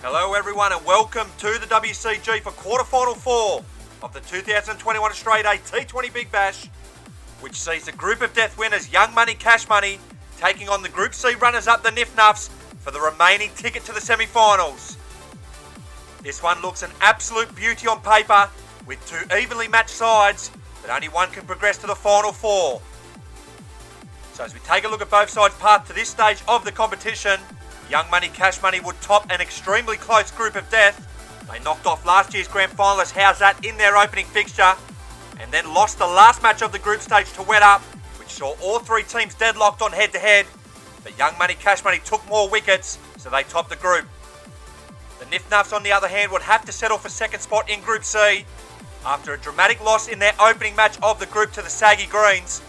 Hello everyone and welcome to the WCG for quarterfinal 4 of the 2021 Australia Day T20 Big Bash, which sees the group of death winners Young Money Cash Money taking on the Group C runners-up the NIFF NUFFS for the remaining ticket to the semi-finals. This one looks an absolute beauty on paper with two evenly matched sides, but only one can progress to the final 4. So as we take a look at both sides' path to this stage of the competition, Young Money Cash Money would top an extremely close group of death. They knocked off last year's grand finalist How's That in their opening fixture, and then lost the last match of the group stage to Wet Up, which saw all three teams deadlocked on head-to-head. But Young Money Cash Money took more wickets, so they topped the group. The NIFF NUFFS, on the other hand, would have to settle for second spot in Group C. After a dramatic loss in their opening match of the group to the Saggy Greens,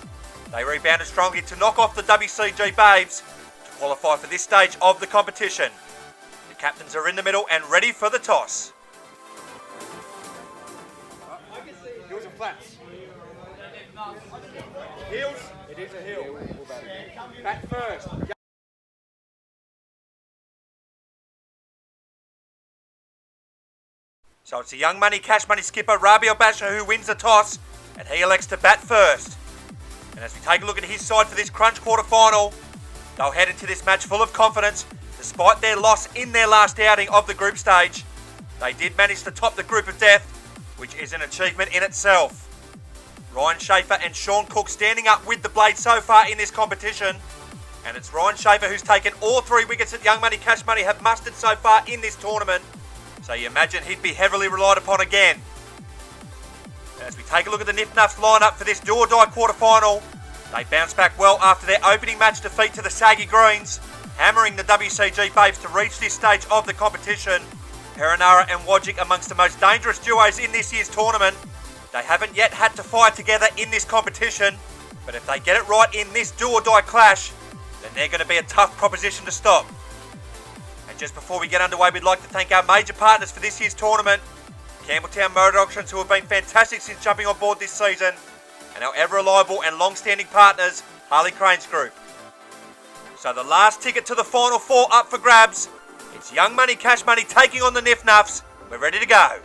they rebounded strongly to knock off the WCG Babes to qualify for this stage of the competition. The captains are in the middle and ready for the toss. Heels and flats. Heels. It is a heel. Bat first. So it's the Young Money Cash Money skipper Rabi Basha who wins the toss, and he elects to bat first. And as we take a look at his side for this crunch quarter-final, they'll head into this match full of confidence. Despite their loss in their last outing of the group stage, they did manage to top the group of death, which is an achievement in itself. Ryan Schaefer and Sean Cook standing up with the blade so far in this competition, and it's Ryan Schaefer who's taken all 3 wickets that Young Money Cash Money have mustered so far in this tournament, so you imagine he'd be heavily relied upon again. As we take a look at the NIFF NUFFS lineup for this do-or-die quarter-final, they bounced back well after their opening match defeat to the Saggy Greens, hammering the WCG Babes to reach this stage of the competition. Perenara and Wodgick amongst the most dangerous duos in this year's tournament. They haven't yet had to fight together in this competition, but if they get it right in this do-or-die clash, then they're going to be a tough proposition to stop. And just before we get underway, we'd like to thank our major partners for this year's tournament, Campbelltown Motor Auctions, who have been fantastic since jumping on board this season, and our ever-reliable and long-standing partners, Harley Cranes Group. So the last ticket to the final 4 up for grabs. It's Young Money Cash Money taking on the NIFF NUFFS. We're ready to go.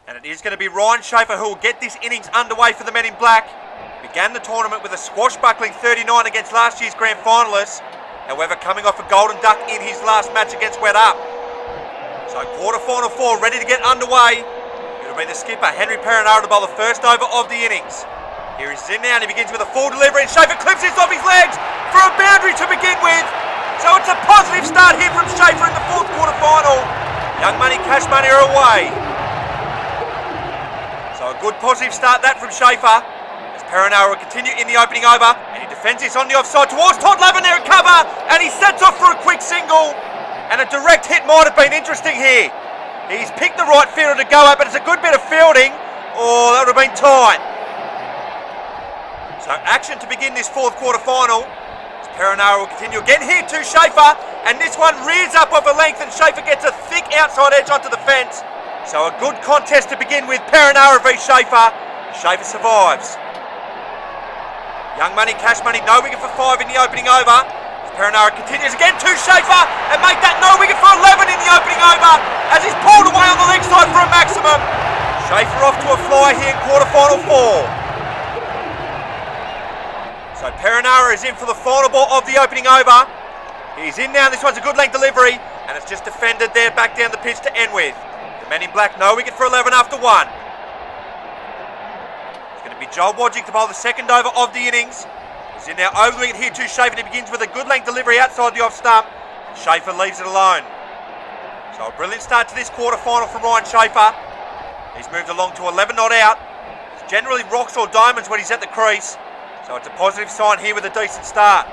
And it is going to be Ryan Schaefer who will get this innings underway for the Men in Black. Began the tournament with a swashbuckling 39 against last year's grand finalists, however coming off a golden duck in his last match against Wet Up. So quarter-final 4 ready to get underway. It'll be the skipper Henry Perenara to bowl the first over of the innings. Here is in now and he begins with a full delivery and Schaefer clips this off his legs for a boundary to begin with. So it's a positive start here from Schaefer in the 4th quarter-final. Young Money Cash Money are away. So a good positive start that from Schaefer, as Perenara will continue in the opening over, and he defends this on the offside towards Todd Lavin there at cover, and he sets off for a quick single, and a direct hit might have been interesting here. He's picked the right fielder to go at, but it's a good bit of fielding. Oh, that would have been tight. So action to begin this 4th quarter-final. Perenara will continue again here to Schaefer, and this one rears up off a length and Schaefer gets a thick outside edge onto the fence. So a good contest to begin with, Perenara v Schaefer. Schaefer survives. Young Money Cash Money, no wicket for 5 in the opening over. Perenara continues again to Schaefer and make that no wicket for 11 in the opening over as he's pulled away on the leg side for a maximum. Schaefer off to a fly here in quarter-final 4. So Perenara is in for the final ball of the opening over. He's in now, this one's a good length delivery, and it's just defended there back down the pitch to end with. The Men in Black, no wicket for 11 after 1. It's going to be Joel Wodgick to bowl the second over of the innings. He's in now over the wicket here to Schaefer, and he begins with a good length delivery outside the off stump. Schaefer leaves it alone. So a brilliant start to this quarter-final from Ryan Schaefer. He's moved along to 11 not out. It's generally rocks or diamonds when he's at the crease. So it's a positive sign here with a decent start.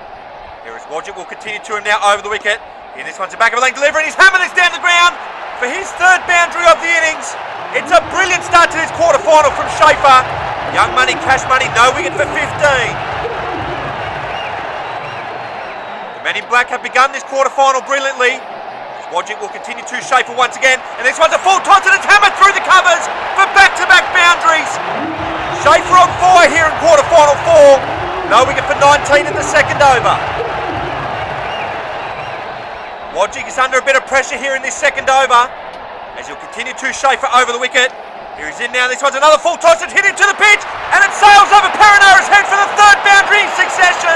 Here is Wodgick, will continue to him now over the wicket. Here this one's a back of a length delivery and he's hammered this down the ground for his 3rd boundary of the innings. It's a brilliant start to this quarter-final from Schaefer. Young Money Cash Money, no wicket for 15. The Men in Black have begun this quarter-final brilliantly. Wodgick will continue to Schaefer once again, and this one's a full toss and it's hammered through the covers for back-to-back boundaries. Schaefer on fire here in quarter-final 4. No wicket for 19 in the second over. Wodgik is under a bit of pressure here in this second over, as he'll continue to Schaefer over the wicket. Here he's in now, this one's another full toss, it's hit into the pitch, and it sails over Perenara's head for the third boundary in succession.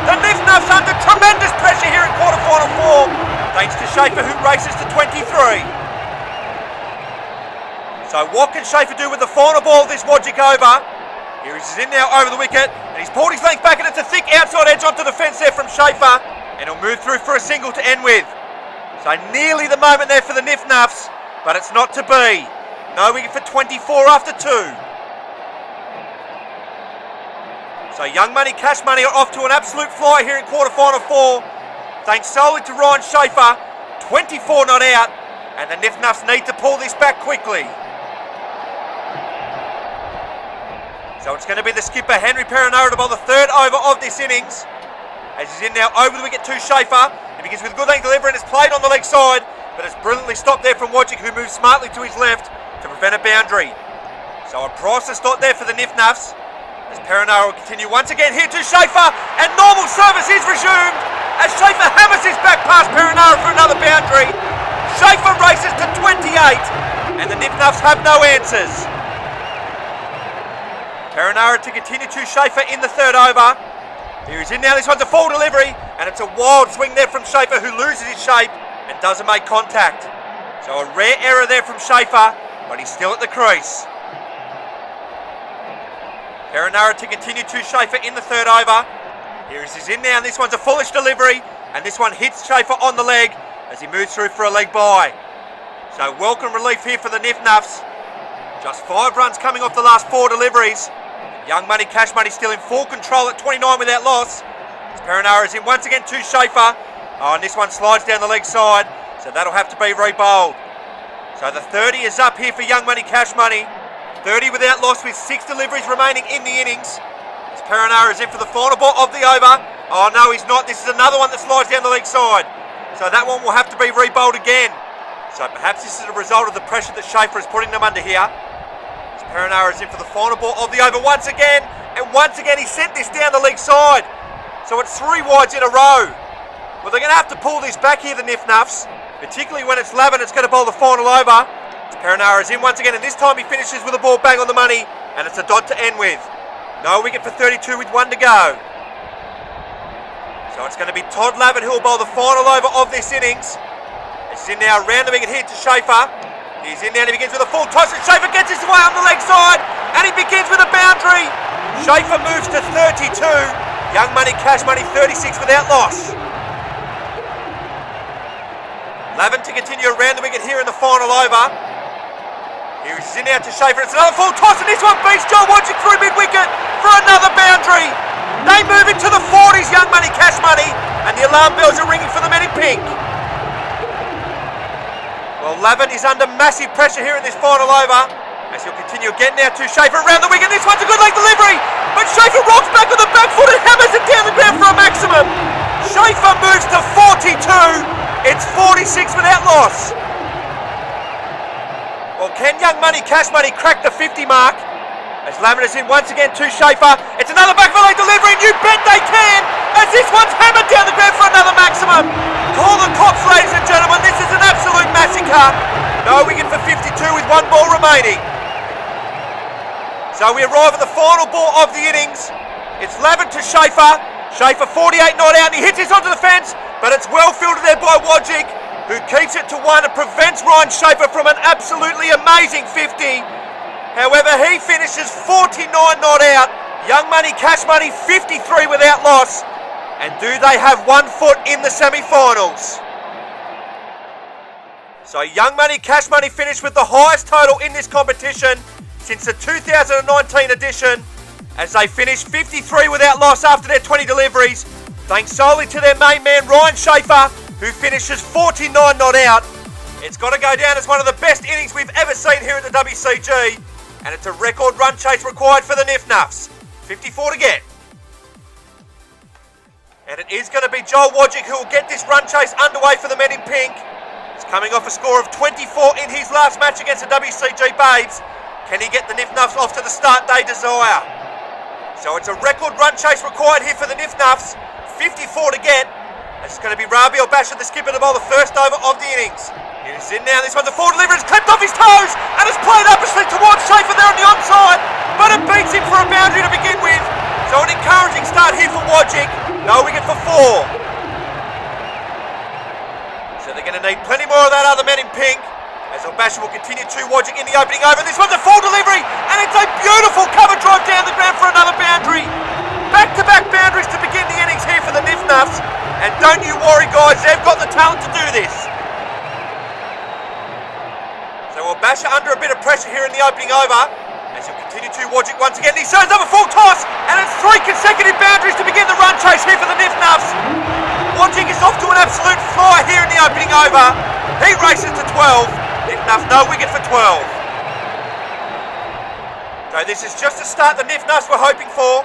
The NIFF NUFFS under tremendous pressure here in quarterfinal 4, thanks to Schaefer, who races to 23. So what can Schaefer do with the final ball of this Wodgik over? Here he's in now over the wicket, and he's pulled his length back, and it's a thick outside edge onto the fence there from Schaefer, and he'll move through for a single to end with. So nearly the moment there for the NIFF NUFFS, but it's not to be. No wicket for 24 after 2. So Young Money, Cash Money are off to an absolute fly here in quarterfinal 4, thanks solely to Ryan Schaefer, 24 not out, and the NIFF NUFFS need to pull this back quickly. So it's going to be the skipper, Henry Perenara, to bowl the third over of this innings, as he's in now over the wicket to Schaefer. He begins with a good length delivery, and it's played on the leg side, but it's brilliantly stopped there from Wodgik, who moves smartly to his left to prevent a boundary. So a priceless dot there for the NIFF NUFFS, as Perenara will continue once again here to Schaefer, and normal service is resumed as Schaefer hammers his back past Perenara for another boundary. Schaefer races to 28, and the NIFF NUFFS have no answers. Perenara to continue to Schaefer in the third over. Here he's in now, this one's a full delivery, and it's a wild swing there from Schaefer, who loses his shape and doesn't make contact. So a rare error there from Schaefer, but he's still at the crease. Perenara to continue to Schaefer in the third over. Here he's in now, and this one's a foolish delivery, and this one hits Schaefer on the leg as he moves through for a leg bye. So welcome relief here for the NIFF NUFFS. Just 5 runs coming off the last 4 deliveries. Young Money, Cash Money still in full control at 29 without loss. As Perenara is in once again to Schaefer. Oh, and this one slides down the leg side, so that'll have to be re-bowled. So the 30 is up here for Young Money, Cash Money. 30 without loss with 6 deliveries remaining in the innings. As Perenara is in for the final ball of the over. Oh no, he's not. This is another one that slides down the leg side. So that one will have to be re-bowled again. So perhaps this is a result of the pressure that Schaefer is putting them under here. Perenara is in for the final ball of the over once again, and once again he sent this down the leg side. So it's 3 wides in a row. Well, they're going to have to pull this back here, the NIFF NUFFS, particularly when it's Lavin that's going to bowl the final over. Perenara is in once again, and this time he finishes with a ball bang on the money, and it's a dot to end with. No wicket for 32 with 1 to go. So it's going to be Todd Lavin who will bowl the final over of this innings. It's in now around the wicket here to Schaefer. He's in there and he begins with a full toss, and Schaefer gets his way on the leg side, and he begins with a boundary. Schaefer moves to 32. Young Money, Cash Money, 36 without loss. Lavin to continue around the wicket here in the final over. Here he's in now to Schaefer. It's another full toss, and this one beats Joe Wodgik through mid-wicket for another boundary. They move into the 40s, Young Money, Cash Money, and the alarm bells are ringing for the men in pink. Well, Lavin is under massive pressure here in this final over, as he'll continue again now to Schaefer around the wicket. This one's a good leg delivery, but Schaefer rocks back on the back foot and hammers it down the ground for a maximum. Schaefer moves to 42. It's 46 without loss. Well, can Young Money, Cash Money crack the 50 mark? As Lavin is in once again to Schaefer. It's another back volley delivery, and you bet they can, as this one's hammered down the ground for another maximum. Call the cops, ladies and gentlemen. This is an absolute massacre. No wicket for 52 with 1 ball remaining. So we arrive at the final ball of the innings. It's Lavin to Schaefer. Schaefer 48 not out, and he hits this onto the fence, but it's well fielded there by Wodgik, who keeps it to 1 and prevents Ryan Schaefer from an absolutely amazing 50. However, he finishes 49 not out. Young Money, Cash Money, 53 without loss. And do they have 1 foot in the semi-finals? So Young Money, Cash Money finished with the highest total in this competition since the 2019 edition, as they finished 53 without loss after their 20 deliveries, thanks solely to their main man Ryan Schaefer, who finishes 49 not out. It's got to go down as one of the best innings we've ever seen here at the WCG, and it's a record run chase required for the NIFF NUFFS. 54 to get. And it is going to be Joel Wodgik who will get this run chase underway for the men in pink. He's coming off a score of 24 in his last match against the WCG Babes. Can he get the NIFF NUFFS off to the start they desire? So it's a record run chase required here for the NIFF NUFFS. 54 to get. This is going to be Rabi Basher, the skipper, to bowl the first over of the innings. It is in now. This one's a full delivery. It's clipped off his toes and it's played upwardly towards Schaefer there on the onside, but it beats him for a boundary to begin with. So an encouraging start here for Wodgick. No wicket for 4. So they're going to need plenty more of that other man in pink, as Basher will continue to Wodgick in the opening over. This one's a full delivery and it's a beautiful cover drive down the ground for another boundary. Back-to-back boundaries to begin the innings here for the NIFF NUFFS. And don't you worry, guys, they've got the talent to do this. So Basher under a bit of pressure here in the opening over, as he'll continue to Wodgick once again. He serves up a full toss, and it's 3 consecutive boundaries to begin the run chase here for the NIFF NUFFS. Wodgick is off to an absolute flyer here in the opening over. He races to 12. NIFF NUFFS no wicket for 12. So this is just the start the NIFF NUFFS were hoping for,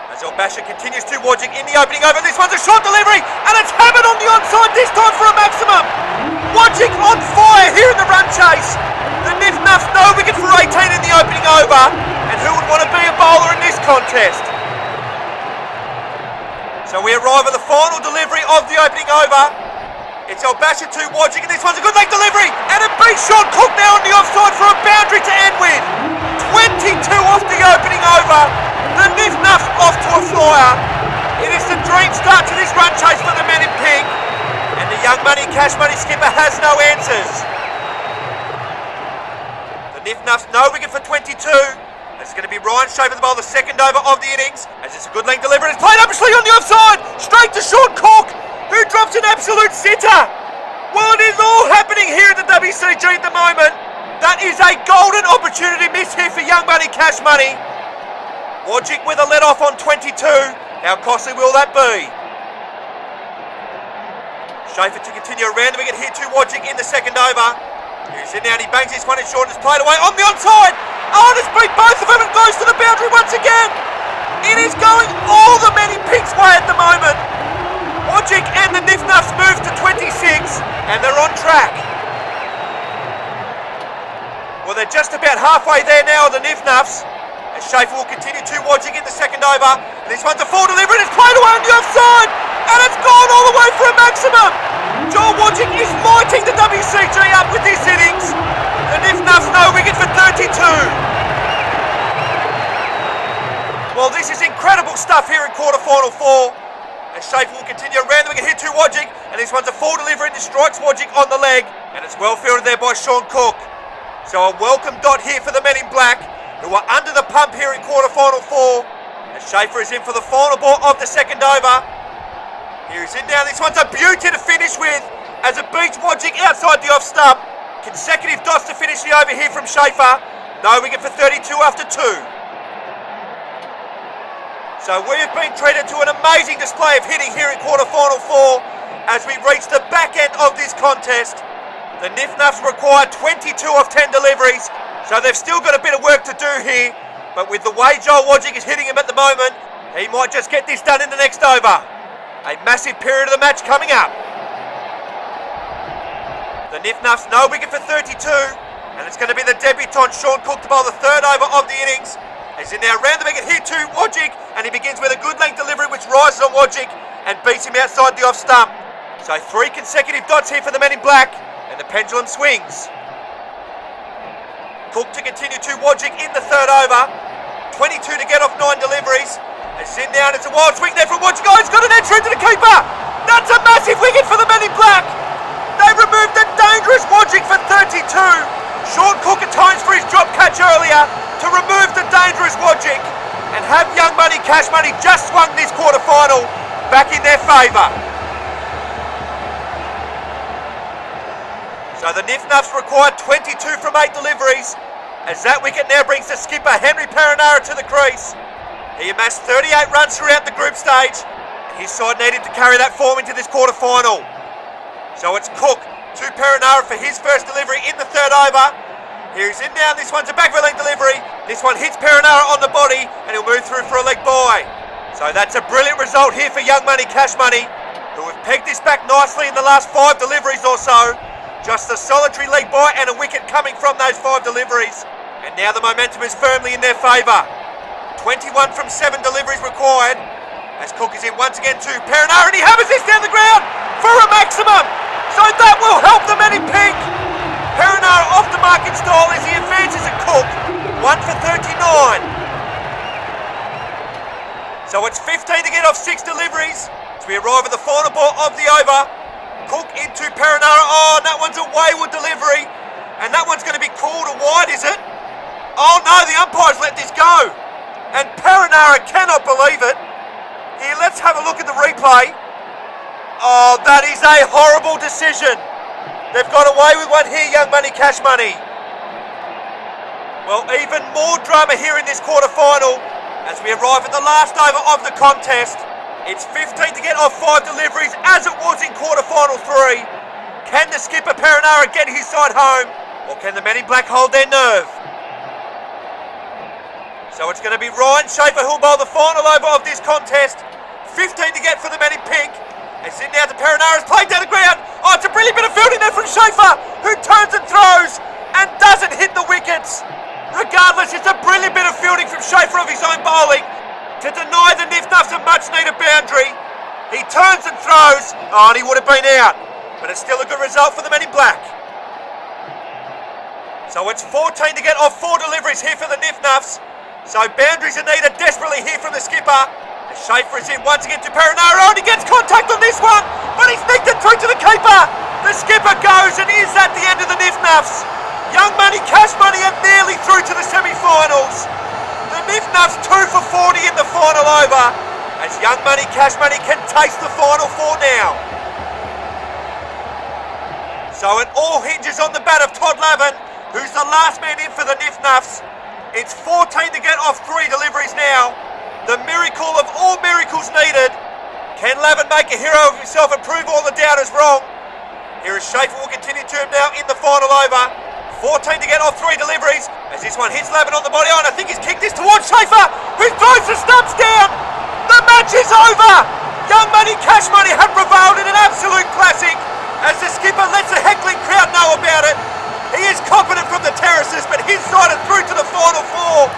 as Basher continues to Wodgick in the opening over. This one's a short delivery and it's hammered on the onside this time for a maximum. Wodgick on fire here in the run chase. The NIFF NUFFS no wicket for 18 in the opening over, and who would want to be a bowler in this contest? So we arrive at the final delivery of the opening over. It's Basher to Wodgick, and this one's a good leg delivery, and it beats Sean Cook now on the offside for a boundary to end with. 22 off the opening over. The NIFF NUFFS off to a flyer. It is the dream start to this run chase for the men in pink, and the young money, cash money skipper has no answers. The NIFF NUFFS no wicket for 22. It's going to be Ryan Schaefer the bowl the second over of the innings, as it's a good length delivery. It's played upwardly on the offside, straight to Sean Cook, who drops an absolute sitter. Well, it is all happening here at the WCG at the moment. That is a golden opportunity miss here for young money, cash money. Wodgick with a let off on 22. How costly will that be? Schaefer to continue around the wicket here to Wodgick in the second over. He's in now and he bangs this one in short and it's played away on the onside. Oh, and it's beat both of them and goes to the boundary once again. It is going all the men in pink's way at the moment. Wodgick and the NIFF NUFFS move to 26 and they're on track. Well, they're just about halfway there now, the NIFF NUFFS. As Schaefer will continue to Wodgick in the second over. And this one's a full delivery and it's played away on the offside. And it's gone all the way for a maximum. Joel Wodgick is lighting the WCG up with this innings. The NIFF NUFFS no wicket for 32. Well, this is incredible stuff here in quarter-final 4. As Schaefer will continue around the wicket here to Wodgick. And this one's a full delivery and it strikes Wodgick on the leg. And it's well fielded there by Sean Cook. So a welcome dot here for the men in black, who are under the pump here in quarter-final 4. As Schaefer is in for the final ball of the second over. Here he's in now. This one's a beauty to finish with, as it beats Wodgick outside the off stump. Consecutive dots to finish the over here from Schaefer. No wicket for 32 after 2. So we have been treated to an amazing display of hitting here in quarter-final 4 as we reach the back end of this contest. The NIFF NUFFS require 22 of 10 deliveries, so they've still got a bit of work to do here, but with the way Joel Wodgick is hitting him at the moment, he might just get this done in the next over. A massive period of the match coming up. The NIFF NUFFS no wicket for 32, and it's going to be the debutant Sean Cook to bowl the third over of the innings. He's in now round the wicket here to Wodgick, and he begins with a good length delivery which rises on Wodgick and beats him outside the off stump. So 3 consecutive dots here for the men in black, and the pendulum swings. Cook to continue to Wodgick in the third over. 22 to get off 9 deliveries. It's in now and it's a wild swing there from Wodgick. Oh, he's got an entry into the keeper. That's a massive wicket for the men in black. They removed the dangerous Wodgick for 32. Sean Cook atones for his drop catch earlier to remove the dangerous Wodgick, and have young money, cash money just swung this quarter final back in their favour. So the NIFF NUFFS required 22 from 8 deliveries, as that wicket now brings the skipper Henry Perenara to the crease. He amassed 38 runs throughout the group stage, and his side needed to carry that form into this quarter final. So it's Cook to Perenara for his first delivery in the third over. Here he's in now, this one's a back length delivery. This one hits Perenara on the body, and he'll move through for a leg bye. So that's a brilliant result here for young money, cash money, who have pegged this back nicely in the last 5 deliveries or so. Just a solitary leg bye and a wicket coming from those 5 deliveries. And now the momentum is firmly in their favour. 21 from 7 deliveries required, as Cook is in once again to Perenara, and he hammers this down the ground. for a maximum. So that will help the men in pink. Perenara off the mark in style as he advances at Cook. 1 for 39. So it's 15 to get off 6 deliveries as we arrive at the final ball of the over. Cook into Perenara. Oh, that one's a wayward delivery. And that one's going to be called a wide, is it? Oh no, the umpire's let this go. And Perenara cannot believe it. Here, let's have a look at the replay. Oh, that is a horrible decision. They've got away with one here, Young Money Cash Money. Well, even more drama here in this quarterfinal as we arrive at the last over of the contest. It's 15 to get off 5 deliveries as it was in quarterfinal 3. Can the skipper Perenara get his side home, or can the men in black hold their nerve? So it's going to be Ryan Schaefer who'll bowl the final over of this contest. 15 to get for the men in pink. As in now to Perenara's played down the ground. Oh, it's a brilliant bit of fielding there from Schaefer, who turns and throws and doesn't hit the wickets. Regardless, it's a brilliant bit of fielding from Schaefer of his own bowling to deny the NIFF NUFFS a much needed boundary. He turns and throws. Oh, and he would have been out. But it's still a good result for the men in black. So it's 14 to get off 4 deliveries here for the NIFF NUFFS. So boundaries are needed desperately here from the skipper. As Schaefer is in once again to Perenara. And he gets contact on this one. But he's nicked it through to the keeper. The skipper goes and is at the end of the NIFF NUFFS. Young Money Cash Money are nearly through to the semi-finals. The NIFF NUFFS 2 for 40 in the final over. As Young Money Cash Money can taste the final 4 now. So it all hinges on the bat of Todd Lavin, who's the last man in for the NIFF NUFFS. It's 14 to get off 3 deliveries now. The miracle of all miracles needed. Can Lavin make a hero of himself and prove all the doubters wrong? Here is Schaefer will continue to him now in the final over. 14 to get off 3 deliveries as this one hits Lavin on the body. Oh, and I think he's kicked this towards Schaefer, who throws the stumps down. The match is over. Young Money Cash Money have prevailed in an absolute classic as the skipper lets the heckling crowd know about it. He is confident from the terraces, but his side are through to the final 4.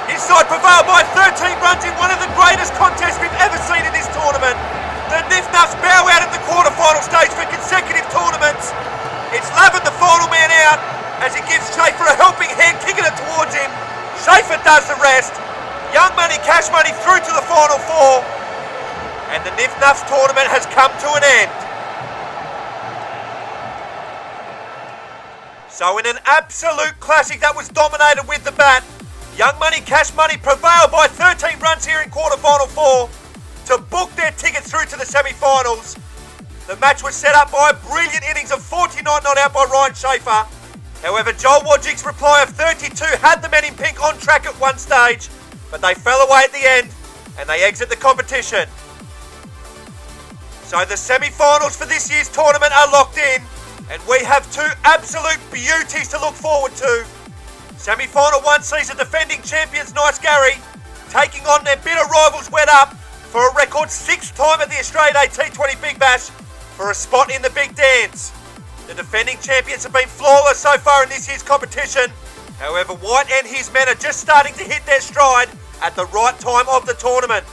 His side prevailed by 13 runs in one of the greatest contests we've ever seen in this tournament. The NIFF NUFFS bow out at the quarterfinal stage for consecutive tournaments. It's Lavin the final man out as he gives Schaefer a helping hand, kicking it towards him. Schaefer does the rest. Young Money Cash Money through to the final 4. And the NIFF NUFFS tournament has come to an end. So in an absolute classic that was dominated with the bat, Young Money Cash Money prevailed by 13 runs here in quarterfinal 4 to book their tickets through to the semi-finals. The match was set up by a brilliant innings of 49 not out by Ryan Schaefer. However, Joel Wodjick's reply of 32 had the men in pink on track at one stage, but they fell away at the end and they exit the competition. So the semi-finals for this year's tournament are locked in, and we have 2 absolute beauties to look forward to. Semi-final 1 sees the defending champions Nice Gary taking on their bitter rivals Wet Up for a record 6th time at the Australian Day T20 Big Bash for a spot in the Big Dance. The defending champions have been flawless so far in this year's competition. However, White and his men are just starting to hit their stride at the right time of the tournament.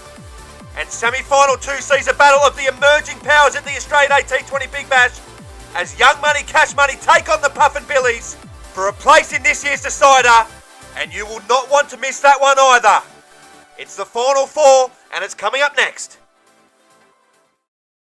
And semi-final 2 sees a battle of the emerging powers at the Australian Day T20 Big Bash as Young Money Cash Money take on the Puffin Billies for a place in this year's decider, and you will not want to miss that one either. It's the final 4 and it's coming up next.